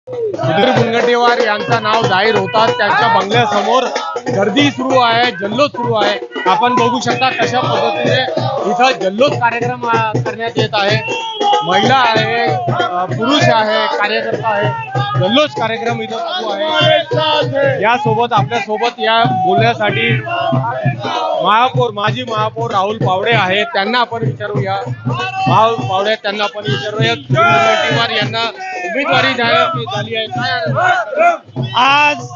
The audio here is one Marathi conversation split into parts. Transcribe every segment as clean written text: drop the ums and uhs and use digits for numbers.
सुधीर मुनगंटीवार यांचा नाव जाहीर होतात त्यांच्या बंगल्यासमोर गर्दी सुरू आहे, जल्लोष सुरू आहे। आपण बघू शकता कशा पद्धतीने इथं जल्लोष कार्यक्रम करण्यात येत आहे। महिला आहे, पुरुष आहे, कार्यकर्ता आहे, जल्लोष कार्यक्रम इथं सुरू आहे। यासोबत आपल्यासोबत या बोलण्यासाठी माजी महापौर राहुल पावडे आहेत, त्यांना आपण विचारूया। राहुल पावडे त्यांना आपण विचारूया, मुनगंटीवार यांना उमेदवारी जाहीर झाली आहे, काय आज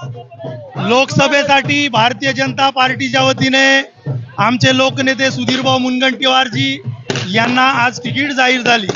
लोकसभेसाठी भारतीय जनता पार्टीच्या वतीने आमचे लोकनेते सुधीरभाऊ मुनगंटीवारजी यांना आज तिकीट जाहीर झाली।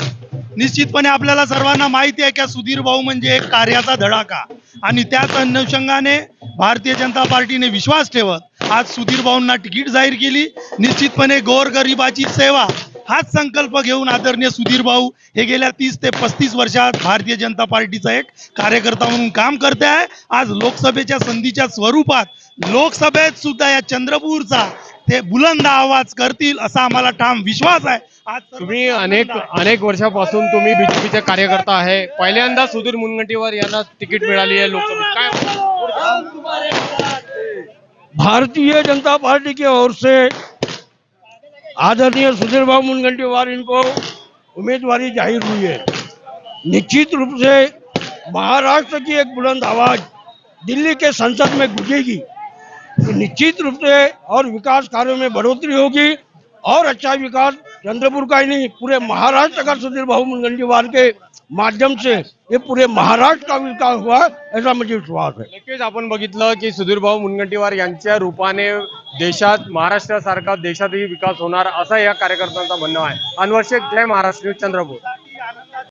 निश्चितपणे आपल्याला सर्वांना माहिती आहे की सुधीरभाऊ म्हणजे एक कार्याचा धडाका आणि त्याच अनुषंगाने भारतीय जनता पार्टीने विश्वास ठेवत आज सुधीरभाऊंना तिकीट जाहीर केली। निश्चितपणे गोरगरिबाची सेवा हाच संकल्प घेऊन आदरणीय सुधीरभाऊ हे गेल्या 30 ते 35 वर्षात भारतीय जनता पार्टीचा एक कार्यकर्ता म्हणून काम करते आहे। आज लोकसभेच्या संधीच्या स्वरूपात लोकसभेत सुद्धा या चंद्रपूरचा ते बुलंद आवाज करतील असा आम्हाला ठाम विश्वास आहे। आज तुम्ही अनेक वर्षापासून तुम्ही बीजेपीचे कार्यकर्ता आहे, पहिल्यांदा सुधीर मुनगंटीवार यांना तिकीट मिळाली आहे लोकसभेत, काय भारतीय जनता पार्टी की ओर से आदरणीय सुधीर भाऊ मुनगंटीवार इनको उम्मीदवारी जाहिर हुई है। निश्चित रूप से महाराष्ट्र की एक बुलंद आवाज दिल्ली के संसद में गूंजेगी। निश्चित रूप से और विकास कार्यों में बढ़ोतरी होगी और अच्छा विकास चंद्रपुर का ही नहीं पूरे महाराष्ट्र का सुधीर भाऊ मुनगंटीवार के माध्यम से ये पूरे महाराष्ट्र का विकास हुआ ऐसा मुझे विश्वास है। नक्कीच आपण बघितलं की सुधीरभाऊ मुनगंटीवार यांच्या रूपाने देशात महाराष्ट्रासारखा देशातही विकास होणार असं या कार्यकर्त्यांचं म्हणणं आहे। अनवर शेख, जय महाराष्ट्र न्यूज, चंद्रपूर।